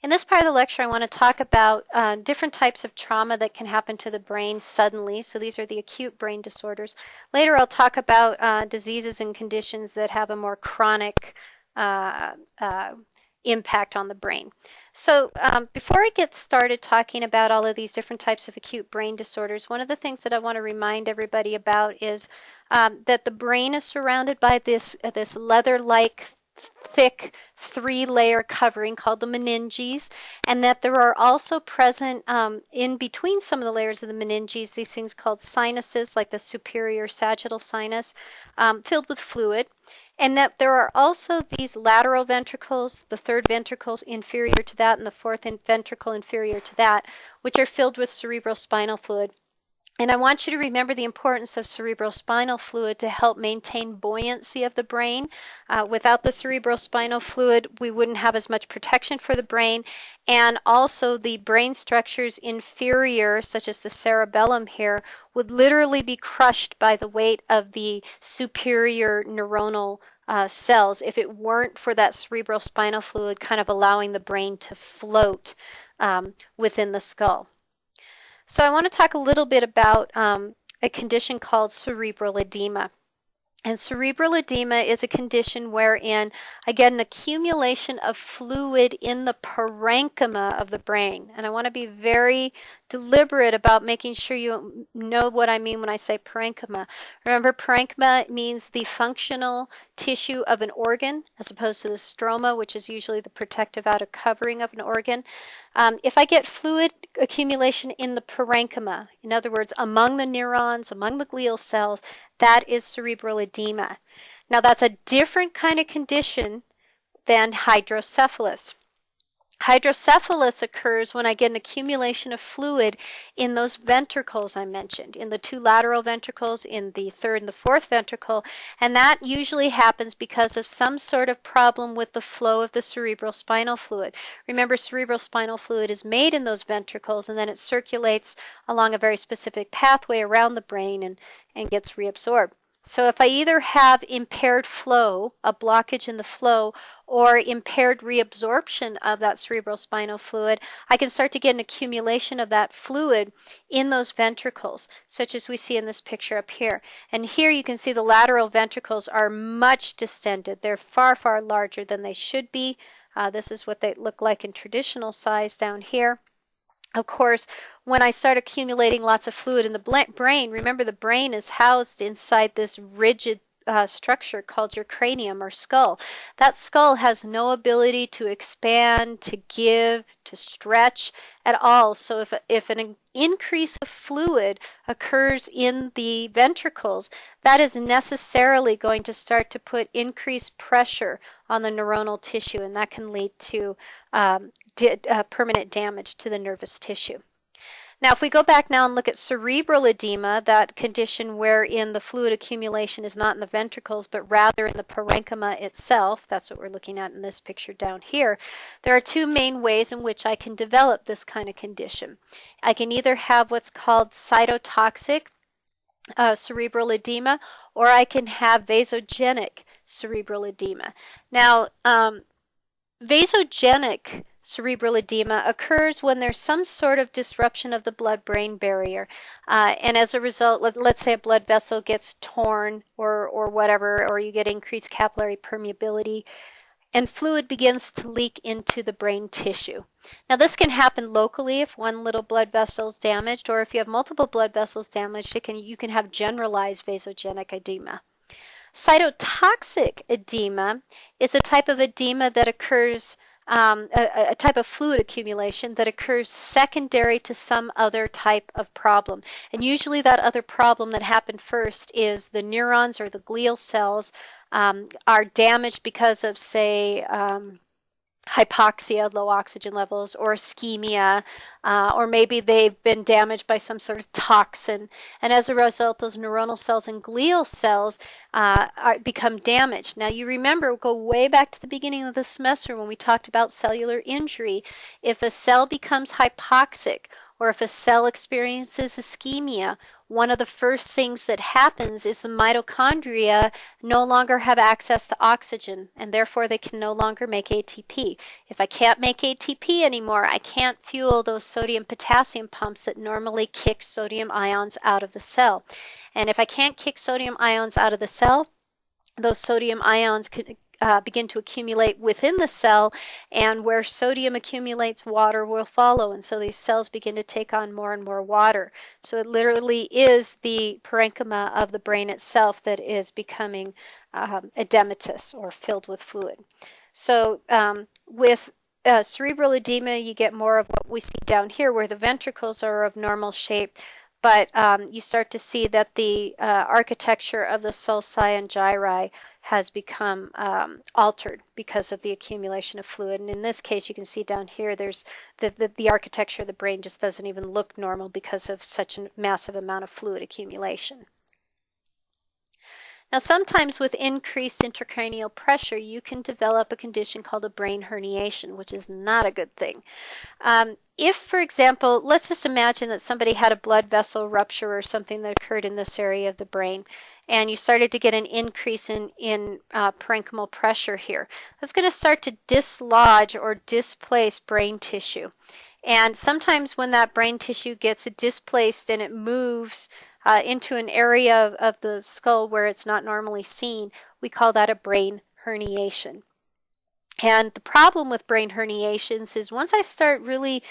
In this part of the lecture, I want to talk about different types of trauma that can happen to the brain suddenly. So these are the acute brain disorders. Later, I'll talk about diseases and conditions that have a more chronic uh, uh, impact on the brain. So before I get started talking about all of these different types of acute brain disorders, one of the things that I want to remind everybody about is that the brain is surrounded by this leather-like thick three-layer covering called the meninges, and that there are also present in between some of the layers of the meninges these things called sinuses, like the superior sagittal sinus, filled with fluid, and that there are also these lateral ventricles, the third ventricle inferior to that and the fourth ventricle inferior to that, which are filled with cerebrospinal fluid. And I want you to remember the importance of cerebrospinal fluid to help maintain buoyancy of the brain. Without the cerebrospinal fluid, we wouldn't have as much protection for the brain. And also the brain structures inferior, such as the cerebellum here, would literally be crushed by the weight of the superior neuronal cells if it weren't for that cerebrospinal fluid kind of allowing the brain to float within the skull. So I want to talk a little bit about a condition called cerebral edema. And cerebral edema is a condition wherein I get an accumulation of fluid in the parenchyma of the brain. And I want to be very deliberate about making sure you know what I mean when I say parenchyma. Remember, parenchyma means the functional tissue of an organ as opposed to the stroma, which is usually the protective outer covering of an organ. If I get fluid accumulation in the parenchyma, in other words, among the neurons, among the glial cells, that is cerebral edema. Now, that's a different kind of condition than hydrocephalus. Hydrocephalus occurs when I get an accumulation of fluid in those ventricles I mentioned, in the two lateral ventricles, in the third and the fourth ventricle, and that usually happens because of some sort of problem with the flow of the cerebrospinal fluid. Remember, cerebrospinal fluid is made in those ventricles, and then it circulates along a very specific pathway around the brain and gets reabsorbed. So if I either have impaired flow, a blockage in the flow, or impaired reabsorption of that cerebrospinal fluid, I can start to get an accumulation of that fluid in those ventricles, such as we see in this picture up here. And here you can see the lateral ventricles are much distended. They're far, far larger than they should be. This is what they look like in traditional size down here. Of course, when I start accumulating lots of fluid in the brain, remember the brain is housed inside this rigid structure called your cranium or skull. That skull has no ability to expand, to give, to stretch at all. So if an increase of fluid occurs in the ventricles, that is necessarily going to start to put increased pressure on the neuronal tissue, and that can lead to permanent damage to the nervous tissue. Now, if we go back now and look at cerebral edema, that condition wherein the fluid accumulation is not in the ventricles, but rather in the parenchyma itself, that's what we're looking at in this picture down here, there are two main ways in which I can develop this kind of condition. I can either have what's called cytotoxic cerebral edema, or I can have vasogenic cerebral edema. Now, vasogenic cerebral edema occurs when there's some sort of disruption of the blood-brain barrier. And as a result, let's say a blood vessel gets torn or whatever, or you get increased capillary permeability, and fluid begins to leak into the brain tissue. Now, this can happen locally if one little blood vessel is damaged, or if you have multiple blood vessels damaged, you can have generalized vasogenic edema. Cytotoxic edema is a type of edema that occurs a type of fluid accumulation that occurs secondary to some other type of problem. And usually that other problem that happened first is the neurons or the glial cells are damaged because of, say, hypoxia, low oxygen levels, or ischemia, or maybe they've been damaged by some sort of toxin. And as a result, those neuronal cells and glial cells become damaged. Now, you remember, go way back to the beginning of the semester when we talked about cellular injury. If a cell becomes hypoxic, or if a cell experiences ischemia, one of the first things that happens is the mitochondria no longer have access to oxygen, and therefore they can no longer make ATP. If I can't make ATP anymore, I can't fuel those sodium-potassium pumps that normally kick sodium ions out of the cell. And if I can't kick sodium ions out of the cell, those sodium ions can begin to accumulate within the cell, and where sodium accumulates, water will follow, and so these cells begin to take on more and more water. So it literally is the parenchyma of the brain itself that is becoming edematous or filled with fluid. So with cerebral edema, you get more of what we see down here, where the ventricles are of normal shape, but you start to see that the architecture of the sulci and gyri has become altered because of the accumulation of fluid. And in this case, you can see down here, there's the architecture of the brain just doesn't even look normal because of such a massive amount of fluid accumulation. Now, sometimes with increased intracranial pressure, you can develop a condition called a brain herniation, which is not a good thing. If, for example, let's just imagine that somebody had a blood vessel rupture or something that occurred in this area of the brain, and you started to get an increase in parenchymal pressure here. That's going to start to dislodge or displace brain tissue. And sometimes when that brain tissue gets displaced and it moves into an area of the skull where it's not normally seen, we call that a brain herniation. And the problem with brain herniations is once I start really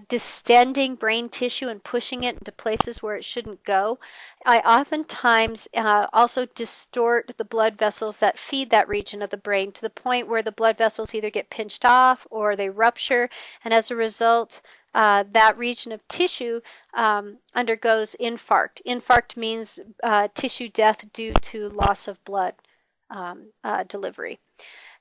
distending brain tissue and pushing it into places where it shouldn't go, I oftentimes also distort the blood vessels that feed that region of the brain to the point where the blood vessels either get pinched off or they rupture, and as a result, that region of tissue undergoes infarct. Infarct means tissue death due to loss of blood delivery.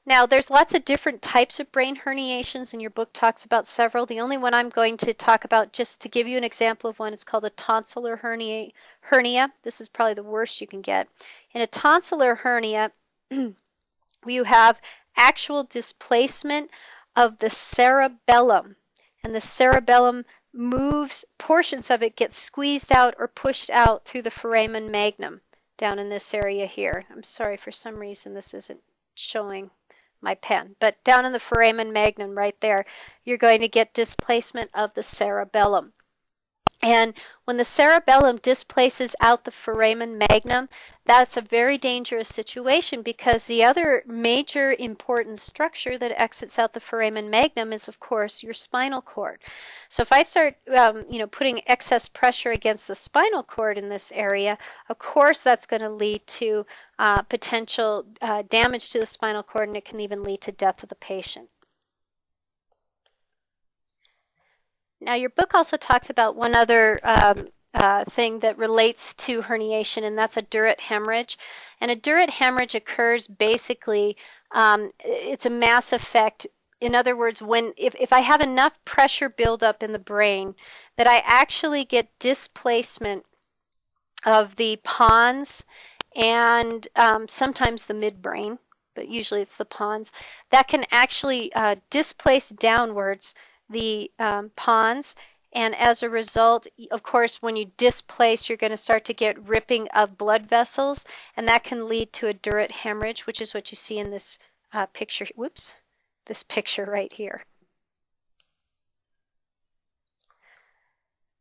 Now, there's lots of different types of brain herniations, and your book talks about several. The only one I'm going to talk about, just to give you an example of one, is called a tonsillar hernia. This is probably the worst you can get. In a tonsillar hernia, you have actual displacement of the cerebellum, and the cerebellum moves, portions of it get squeezed out or pushed out through the foramen magnum down in this area here. I'm sorry, for some reason this isn't showing my pen, but down in the foramen magnum right there, you're going to get displacement of the cerebellum. And when the cerebellum displaces out the foramen magnum, that's a very dangerous situation, because the other major important structure that exits out the foramen magnum is, of course, your spinal cord. So if I start putting excess pressure against the spinal cord in this area, of course that's going to lead to potential damage to the spinal cord, and it can even lead to death of the patient. Now, your book also talks about one other thing that relates to herniation, and that's a Durrett hemorrhage. And a Durrett hemorrhage occurs basically, it's a mass effect. In other words, if I have enough pressure buildup in the brain that I actually get displacement of the pons and sometimes the midbrain, but usually it's the pons, that can actually displace downwards the pons, and as a result, of course, when you displace, you're going to start to get ripping of blood vessels, and that can lead to a Durrett hemorrhage, which is what you see in this picture. Whoops, this picture right here.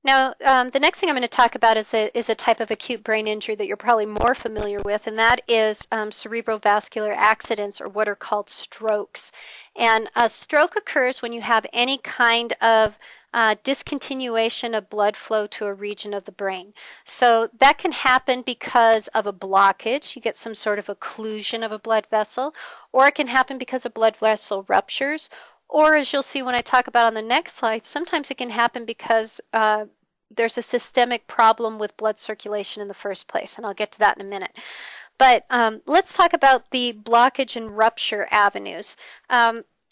Now, the next thing I'm going to talk about is a type of acute brain injury that you're probably more familiar with, and that is cerebrovascular accidents, or what are called strokes. And a stroke occurs when you have any kind of discontinuation of blood flow to a region of the brain. So that can happen because of a blockage. You get some sort of occlusion of a blood vessel, or it can happen because a blood vessel ruptures, or as you'll see when I talk about on the next slide, sometimes it can happen because there's a systemic problem with blood circulation in the first place, and I'll get to that in a minute. But let's talk about the blockage and rupture avenues.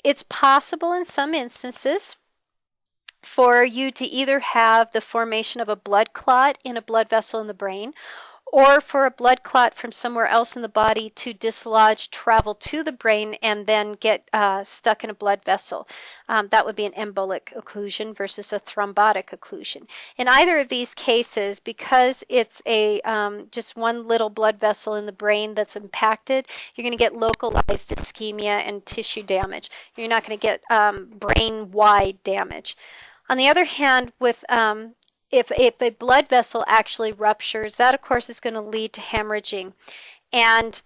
It's possible in some instances for you to either have the formation of a blood clot in a blood vessel in the brain, or for a blood clot from somewhere else in the body to dislodge, travel to the brain, and then get stuck in a blood vessel. That would be an embolic occlusion versus a thrombotic occlusion. In either of these cases, because it's a just one little blood vessel in the brain that's impacted, you're going to get localized ischemia and tissue damage. You're not going to get brain-wide damage. On the other hand, with if a blood vessel actually ruptures, that of course is going to lead to hemorrhaging. And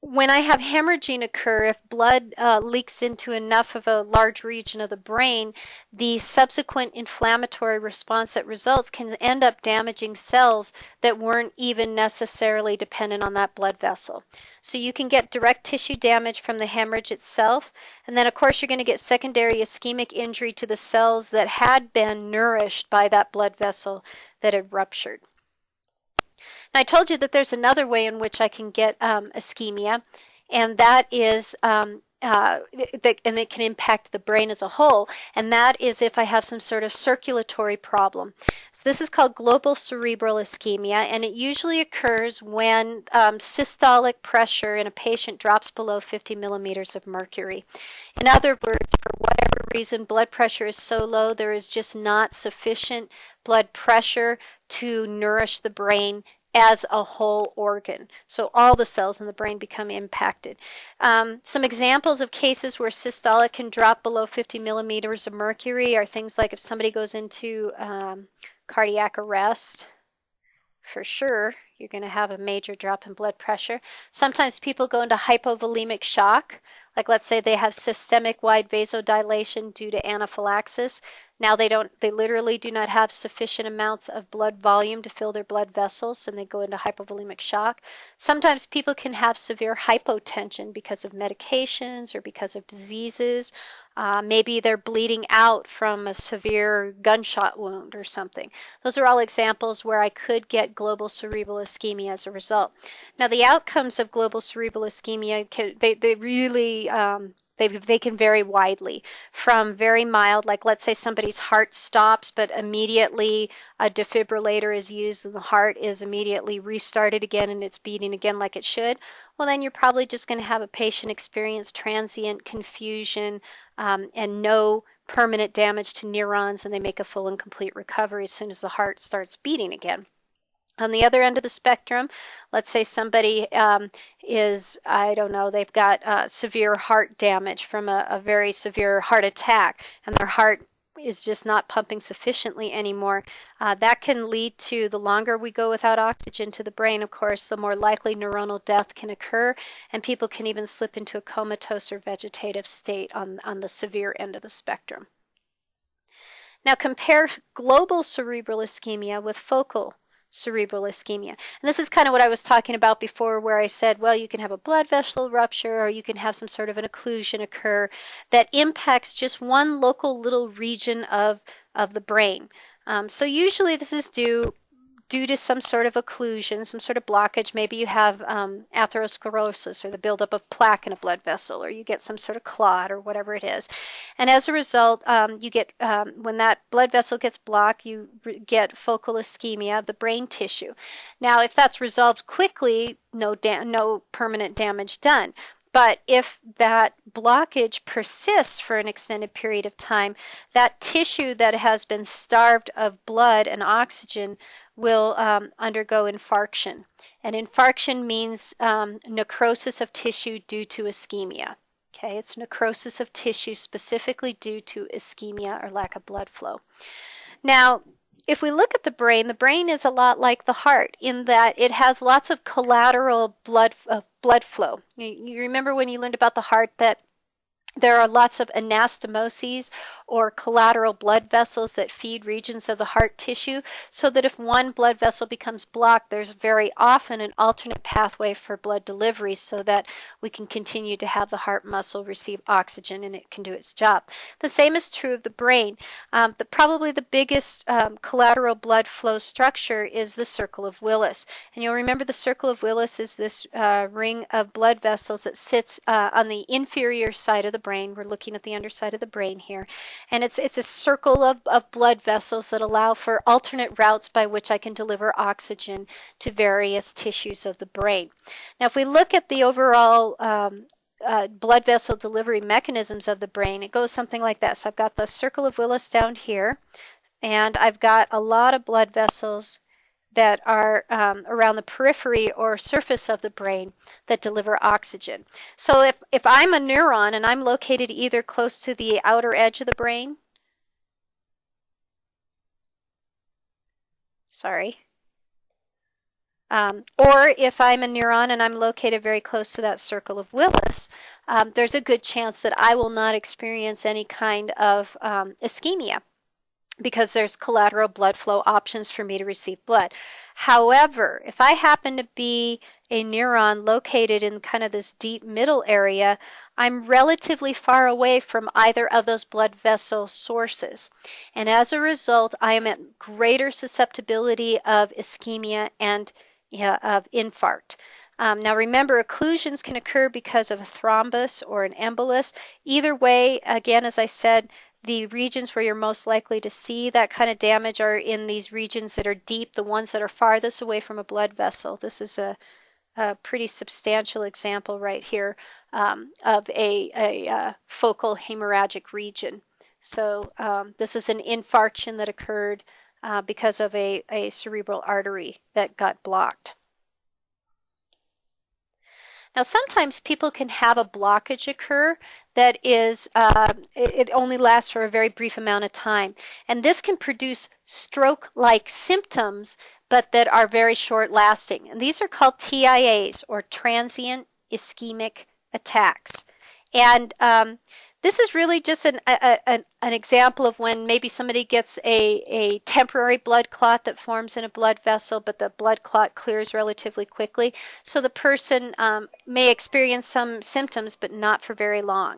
when I have hemorrhaging occur, if blood leaks into enough of a large region of the brain, the subsequent inflammatory response that results can end up damaging cells that weren't even necessarily dependent on that blood vessel. So you can get direct tissue damage from the hemorrhage itself, and then of course you're going to get secondary ischemic injury to the cells that had been nourished by that blood vessel that had ruptured. Now, I told you that there's another way in which I can get ischemia, and that is and it can impact the brain as a whole, and that is if I have some sort of circulatory problem. So this is called global cerebral ischemia, and it usually occurs when systolic pressure in a patient drops below 50 millimeters of mercury. In other words, for whatever reason, blood pressure is so low, there is just not sufficient blood pressure to nourish the brain as a whole organ. So all the cells in the brain become impacted. Some examples of cases where systolic can drop below 50 millimeters of mercury are things like if somebody goes into cardiac arrest, for sure, you're going to have a major drop in blood pressure. Sometimes people go into hypovolemic shock, like let's say they have systemic wide vasodilation due to anaphylaxis. Now they literally do not have sufficient amounts of blood volume to fill their blood vessels, and they go into hypovolemic shock. Sometimes people can have severe hypotension because of medications or because of diseases. Maybe they're bleeding out from a severe gunshot wound or something. Those are all examples where I could get global cerebral ischemia as a result. Now, the outcomes of global cerebral ischemia, they can vary widely, from very mild, like let's say somebody's heart stops, but immediately a defibrillator is used and the heart is immediately restarted again and it's beating again like it should. Well, then you're probably just going to have a patient experience transient confusion and no permanent damage to neurons, and they make a full and complete recovery as soon as the heart starts beating again. On the other end of the spectrum, let's say somebody they've got severe heart damage from a very severe heart attack, and their heart is just not pumping sufficiently anymore. That can lead to, the longer we go without oxygen to the brain, of course, the more likely neuronal death can occur, and people can even slip into a comatose or vegetative state on the severe end of the spectrum. Now compare global cerebral ischemia with focal cerebral ischemia. And this is kind of what I was talking about before, where I said, well, you can have a blood vessel rupture or you can have some sort of an occlusion occur that impacts just one local little region of the brain. So usually this is due to some sort of occlusion, some sort of blockage. Maybe you have atherosclerosis, or the buildup of plaque in a blood vessel, or you get some sort of clot or whatever it is. And as a result, you get when that blood vessel gets blocked, you get focal ischemia of the brain tissue. Now, if that's resolved quickly, no permanent damage done. But if that blockage persists for an extended period of time, that tissue that has been starved of blood and oxygen will undergo infarction. And infarction means necrosis of tissue due to ischemia. Okay, it's necrosis of tissue specifically due to ischemia or lack of blood flow. Now, if we look at the brain is a lot like the heart in that it has lots of collateral blood flow. You remember when you learned about the heart that there are lots of anastomoses or collateral blood vessels that feed regions of the heart tissue, so that if one blood vessel becomes blocked, there's very often an alternate pathway for blood delivery so that we can continue to have the heart muscle receive oxygen and it can do its job. The same is true of the brain. Probably the biggest collateral blood flow structure is the circle of Willis. And you'll remember the circle of Willis is this ring of blood vessels that sits on the inferior side of the brain. We're looking at the underside of the brain here. And it's a circle of blood vessels that allow for alternate routes by which I can deliver oxygen to various tissues of the brain. Now, if we look at the overall blood vessel delivery mechanisms of the brain, it goes something like this. I've got the circle of Willis down here, and I've got a lot of blood vessels that are around the periphery or surface of the brain that deliver oxygen. So if I'm a neuron and I'm located either close to the outer edge of the brain, or if I'm a neuron and I'm located very close to that circle of Willis, there's a good chance that I will not experience any kind of ischemia, because there's collateral blood flow options for me to receive blood. However, if I happen to be a neuron located in kind of this deep middle area, I'm relatively far away from either of those blood vessel sources. And as a result, I am at greater susceptibility of ischemia and of infarct. Now remember, occlusions can occur because of a thrombus or an embolus. Either way, again, as I said, the regions where you're most likely to see that kind of damage are in these regions that are deep, the ones that are farthest away from a blood vessel. This is a pretty substantial example right here of a focal hemorrhagic region. So this is an infarction that occurred because of a cerebral artery that got blocked. Now, sometimes people can have a blockage occur that is, it only lasts for a very brief amount of time. And this can produce stroke-like symptoms, but that are very short-lasting. And these are called TIAs, or transient ischemic attacks. And this is really just an example of when maybe somebody gets a temporary blood clot that forms in a blood vessel, but the blood clot clears relatively quickly. So the person may experience some symptoms, but not for very long.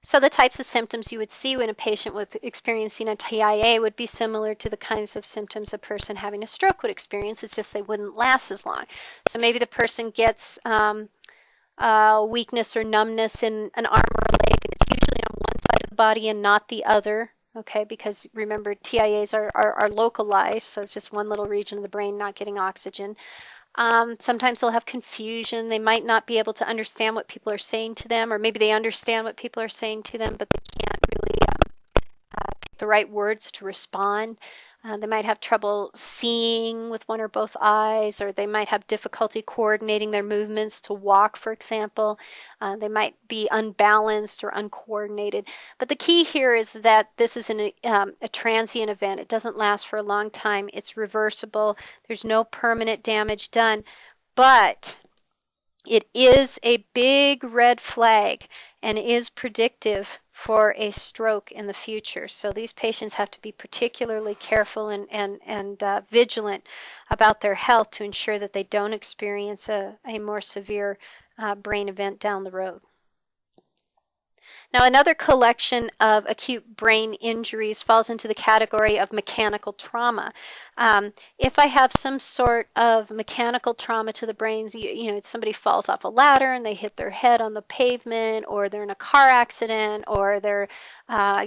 So the types of symptoms you would see when a patient with experiencing a TIA would be similar to the kinds of symptoms a person having a stroke would experience. It's just they wouldn't last as long. So maybe the person gets weakness or numbness in an arm or a leg, and it's usually on one side of the body and not the other, okay, because remember, TIAs are localized, so it's just one little region of the brain not getting oxygen. Sometimes they'll have confusion. They might not be able to understand what people are saying to them, or maybe they understand what people are saying to them, but they can't really pick the right words to respond. They might have trouble seeing with one or both eyes, or they might have difficulty coordinating their movements to walk, for example. They might be unbalanced or uncoordinated. But the key here is that this is a transient event. It doesn't last for a long time. It's reversible. There's no permanent damage done. But it is a big red flag and is predictive for a stroke in the future. So these patients have to be particularly careful and vigilant about their health to ensure that they don't experience a more severe brain event down the road. Now, another collection of acute brain injuries falls into the category of mechanical trauma. If I have some sort of mechanical trauma to the brains, somebody falls off a ladder and they hit their head on the pavement, or they're in a car accident, or they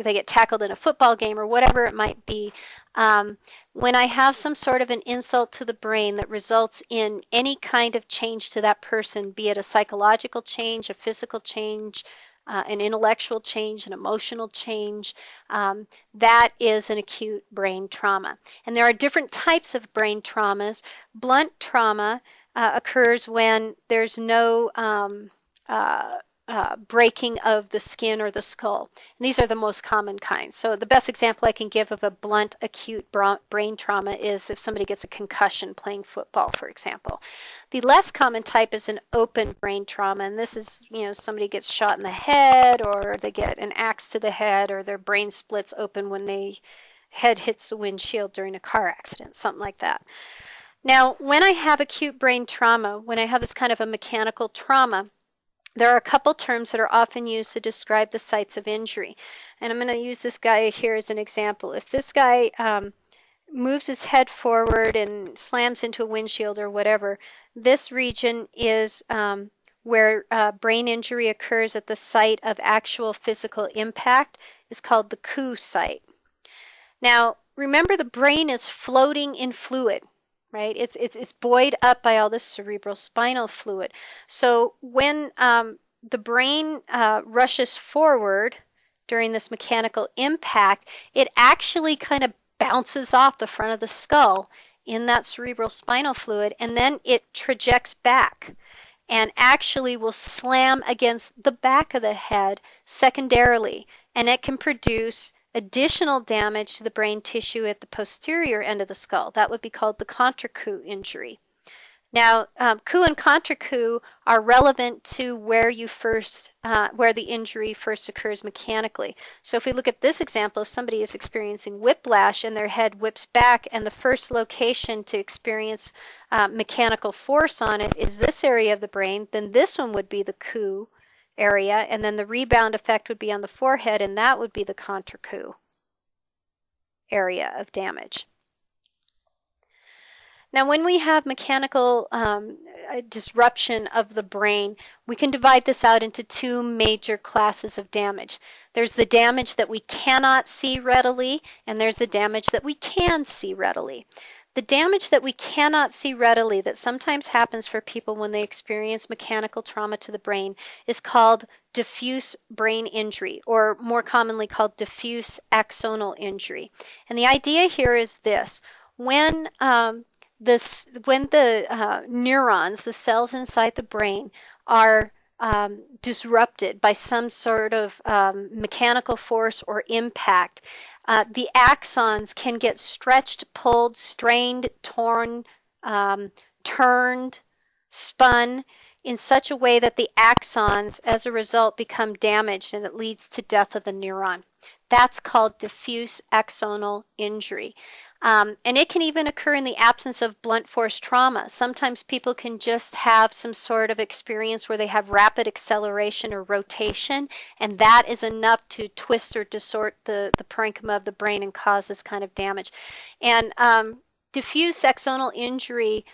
get tackled in a football game, or whatever it might be. When I have some sort of an insult to the brain that results in any kind of change to that person, be it a psychological change, a physical change, an intellectual change, an emotional change, that is an acute brain trauma. And there are different types of brain traumas. Blunt trauma occurs when there's no breaking of the skin or the skull. And these are the most common kinds. So the best example I can give of a blunt acute brain trauma is if somebody gets a concussion playing football, for example. The less common type is an open brain trauma, and this is, somebody gets shot in the head, or they get an axe to the head, or their brain splits open when their head hits the windshield during a car accident, something like that. Now, when I have acute brain trauma, when I have this kind of a mechanical trauma, there are a couple terms that are often used to describe the sites of injury. And I'm going to use this guy here as an example. If this guy moves his head forward and slams into a windshield or whatever, this region is where brain injury occurs at the site of actual physical impact, is called the coup site. Now, remember, the brain is floating in fluid, right? It's buoyed up by all this cerebral spinal fluid. So when the brain rushes forward during this mechanical impact, it actually kind of bounces off the front of the skull in that cerebral spinal fluid, and then it trajects back and actually will slam against the back of the head secondarily, and it can produce additional damage to the brain tissue at the posterior end of the skull. That would be called the contra-coup injury. Now, coup and contra-coup are relevant to where where the injury first occurs mechanically. So if we look at this example, if somebody is experiencing whiplash and their head whips back, and the first location to experience mechanical force on it is this area of the brain, then this one would be the coup area, and then the rebound effect would be on the forehead, and that would be the contra-coup area of damage. Now, when we have mechanical disruption of the brain, we can divide this out into two major classes of damage. There's the damage that we cannot see readily, and there's the damage that we can see readily. The damage that we cannot see readily that sometimes happens for people when they experience mechanical trauma to the brain is called diffuse brain injury, or more commonly called diffuse axonal injury. And the idea here is this: when the neurons, the cells inside the brain, are disrupted by some sort of mechanical force or impact, the axons can get stretched, pulled, strained, torn, turned, spun in such a way that the axons, as a result, become damaged, and it leads to death of the neuron. That's called diffuse axonal injury. And it can even occur in the absence of blunt force trauma. Sometimes people can just have some sort of experience where they have rapid acceleration or rotation, and that is enough to twist or distort the parenchyma of the brain and cause this kind of damage. And diffuse axonal injury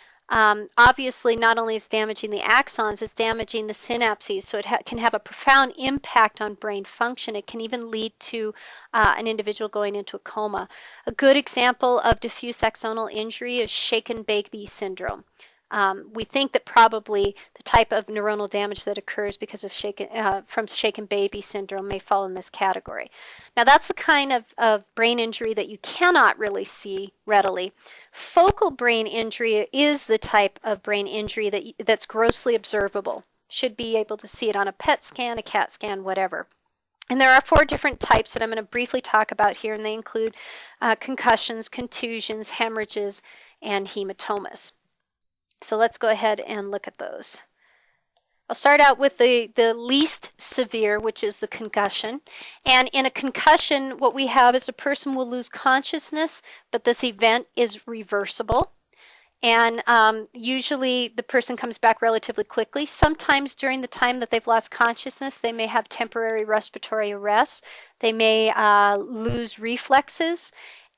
obviously not only is damaging the axons, it's damaging the synapses, so it can have a profound impact on brain function. It can even lead to an individual going into a coma. A good example of diffuse axonal injury is shaken baby syndrome. We think that probably the type of neuronal damage that occurs because of from shaken baby syndrome may fall in this category. Now, that's the kind of brain injury that you cannot really see readily. Focal brain injury is the type of brain injury that's grossly observable. Should be able to see it on a PET scan, a CAT scan, whatever. And there are 4 different types that I'm going to briefly talk about here, and they include concussions, contusions, hemorrhages, and hematomas. So let's go ahead and look at those. I'll start out with the least severe, which is the concussion. And in a concussion, what we have is a person will lose consciousness, but this event is reversible. And usually the person comes back relatively quickly. Sometimes during the time that they've lost consciousness, they may have temporary respiratory arrest. They may lose reflexes.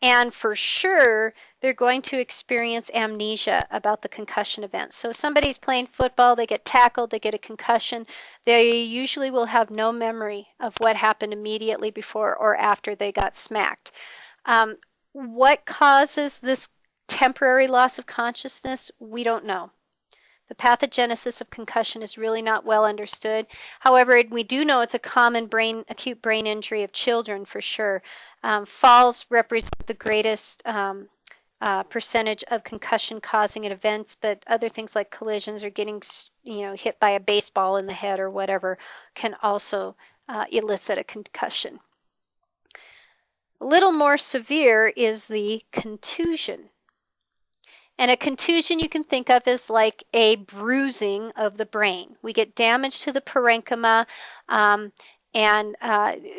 And for sure, they're going to experience amnesia about the concussion event. So if somebody's playing football, they get tackled, they get a concussion, they usually will have no memory of what happened immediately before or after they got smacked. What causes this temporary loss of consciousness? We don't know. The pathogenesis of concussion is really not well understood. However, we do know it's a common acute brain injury of children for sure. Falls represent the greatest percentage of concussion-causing events, but other things like collisions or getting hit by a baseball in the head or whatever can also elicit a concussion. A little more severe is the contusion. And a contusion you can think of as like a bruising of the brain. We get damage to the parenchyma, and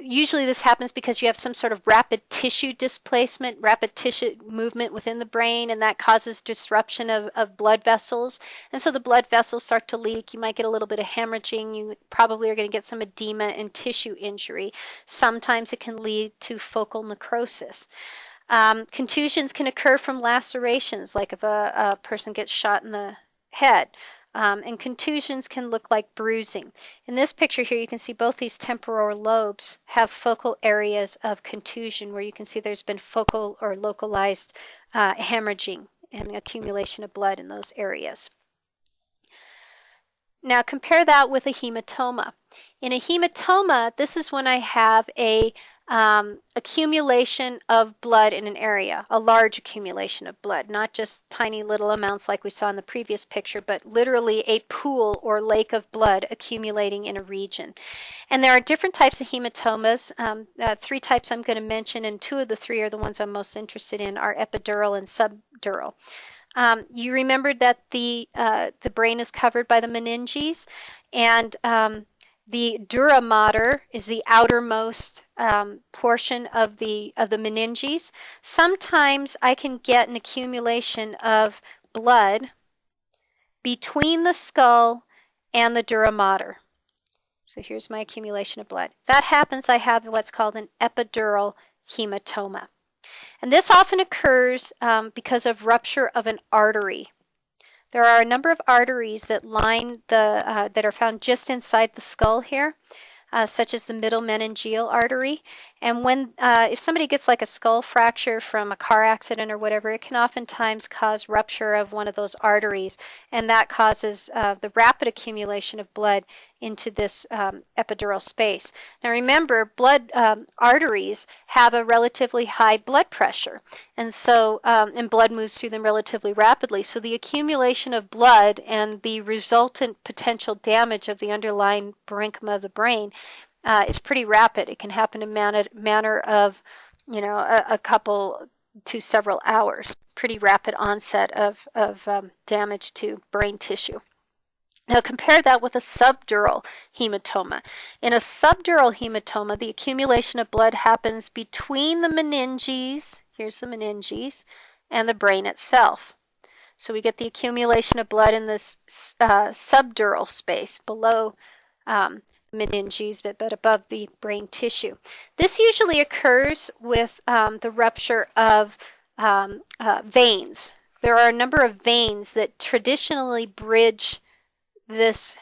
usually this happens because you have some sort of rapid tissue displacement, rapid tissue movement within the brain, and that causes disruption of blood vessels. And so the blood vessels start to leak. You might get a little bit of hemorrhaging. You probably are going to get some edema and tissue injury. Sometimes it can lead to focal necrosis. Contusions can occur from lacerations, like if a person gets shot in the head. And contusions can look like bruising. In this picture here, you can see both these temporal lobes have focal areas of contusion where you can see there's been focal or localized hemorrhaging and accumulation of blood in those areas. Now compare that with a hematoma. In a hematoma, this is when I have a accumulation of blood in an area, a large accumulation of blood, not just tiny little amounts like we saw in the previous picture, but literally a pool or lake of blood accumulating in a region. And there are different types of hematomas. 3 types I'm going to mention, and 2 of the 3 are the ones I'm most interested in, are epidural and subdural. You remembered that the brain is covered by the meninges, and the dura mater is the outermost portion of the meninges. Sometimes I can get an accumulation of blood between the skull and the dura mater. So here's my accumulation of blood. That happens, I have what's called an epidural hematoma. And this often occurs because of rupture of an artery. There are a number of arteries that line that are found just inside the skull here, such as the middle meningeal artery. And when if somebody gets like a skull fracture from a car accident or whatever, it can oftentimes cause rupture of one of those arteries, and that causes the rapid accumulation of blood into this epidural space. Now remember, blood arteries have a relatively high blood pressure, and so and blood moves through them relatively rapidly. So the accumulation of blood and the resultant potential damage of the underlying parenchyma of the brain is pretty rapid. It can happen in a manner of, a couple to several hours. Pretty rapid onset of damage to brain tissue. Now compare that with a subdural hematoma. In a subdural hematoma, the accumulation of blood happens between the meninges, here's the meninges, and the brain itself. So we get the accumulation of blood in this subdural space below meninges, but above the brain tissue. This usually occurs with the rupture of veins. There are a number of veins that traditionally bridge this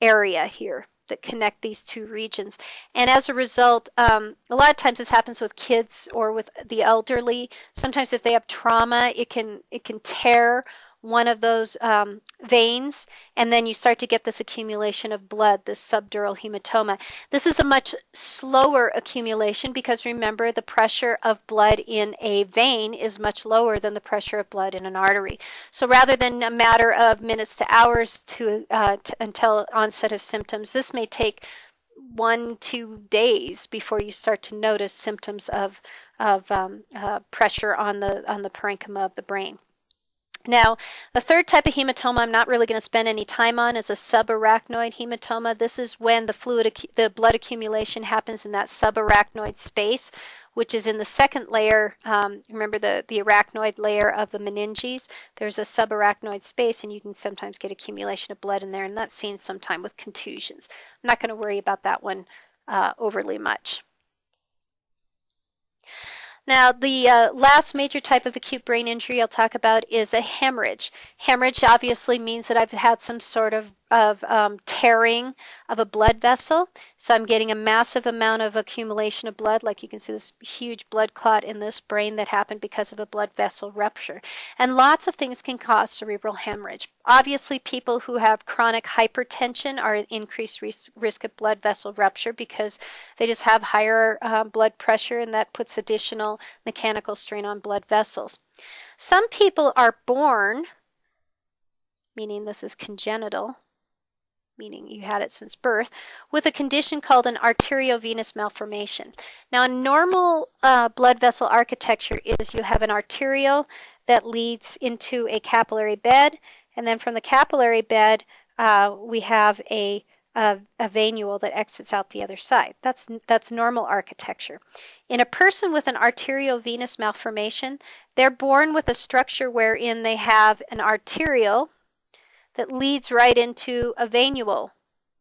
area here that connect these 2 regions. And as a result, a lot of times this happens with kids or with the elderly. Sometimes if they have trauma, it can tear one of those veins, and then you start to get this accumulation of blood, this subdural hematoma. This is a much slower accumulation because remember, the pressure of blood in a vein is much lower than the pressure of blood in an artery. So rather than a matter of minutes to hours until onset of symptoms, this may take 1-2 days before you start to notice symptoms of pressure on the parenchyma of the brain. Now, the 3rd type of hematoma I'm not really going to spend any time on is a subarachnoid hematoma. This is when the blood accumulation happens in that subarachnoid space, which is in the 2nd layer. Remember the arachnoid layer of the meninges? There's a subarachnoid space, and you can sometimes get accumulation of blood in there, and that's seen sometime with contusions. I'm not going to worry about that one overly much. Now, the last major type of acute brain injury I'll talk about is a hemorrhage. Hemorrhage obviously means that I've had some sort of tearing of a blood vessel. So I'm getting a massive amount of accumulation of blood. Like you can see this huge blood clot in this brain that happened because of a blood vessel rupture. And lots of things can cause cerebral hemorrhage. Obviously, people who have chronic hypertension are at increased risk of blood vessel rupture because they just have higher blood pressure, and that puts additional mechanical strain on blood vessels. Some people are born, meaning this is congenital, meaning you had it since birth, with a condition called an arteriovenous malformation. Now, a normal blood vessel architecture is you have an arteriole that leads into a capillary bed, and then from the capillary bed, we have a venule that exits out the other side. That's normal architecture. In a person with an arteriovenous malformation, they're born with a structure wherein they have an arteriole that leads right into a venule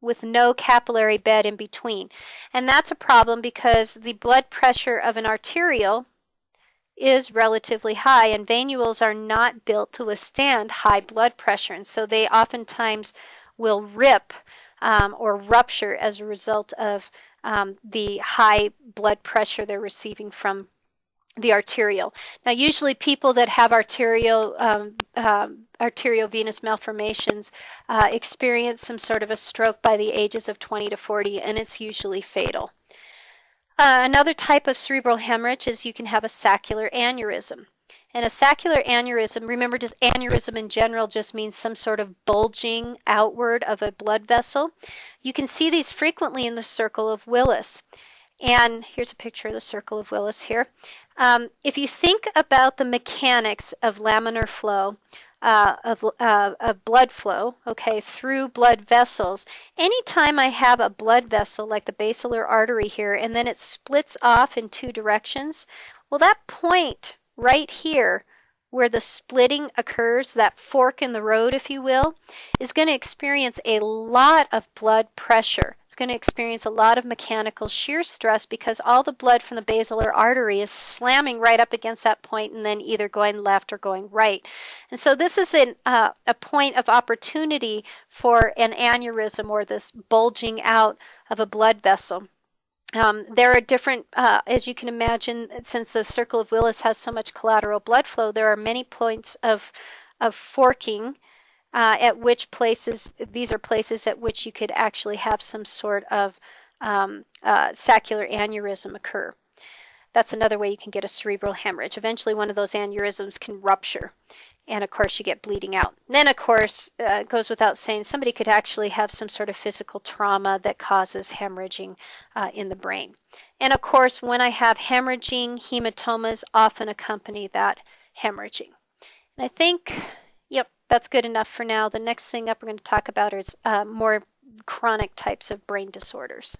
with no capillary bed in between. And that's a problem because the blood pressure of an arteriole is relatively high, and venules are not built to withstand high blood pressure, and so they oftentimes will rip or rupture as a result of the high blood pressure they're receiving from the arterial. Now, usually people that have arteriovenous malformations experience some sort of a stroke by the ages of 20 to 40, and it's usually fatal. Another type of cerebral hemorrhage is you can have a saccular aneurysm. And a saccular aneurysm, remember, just aneurysm in general just means some sort of bulging outward of a blood vessel. You can see these frequently in the circle of Willis. And here's a picture of the circle of Willis here. If you think about the mechanics of laminar flow, of blood flow, okay, through blood vessels, anytime I have a blood vessel like the basilar artery here, and then it splits off in two directions, well, that point right here where the splitting occurs, that fork in the road, if you will, is going to experience a lot of blood pressure. It's going to experience a lot of mechanical shear stress because all the blood from the basilar artery is slamming right up against that point and then either going left or going right. And so this is a point of opportunity for an aneurysm, or this bulging out of a blood vessel. There are different, as you can imagine, since the circle of Willis has so much collateral blood flow, there are many points of forking at which places, these are places at which you could actually have some sort of saccular aneurysm occur. That's another way you can get a cerebral hemorrhage. Eventually one of those aneurysms can rupture. And of course you get bleeding out. And then of course, it goes without saying, somebody could actually have some sort of physical trauma that causes hemorrhaging in the brain. And of course, when I have hemorrhaging, hematomas often accompany that hemorrhaging. And I think, yep, that's good enough for now. The next thing up we're going to talk about is more chronic types of brain disorders.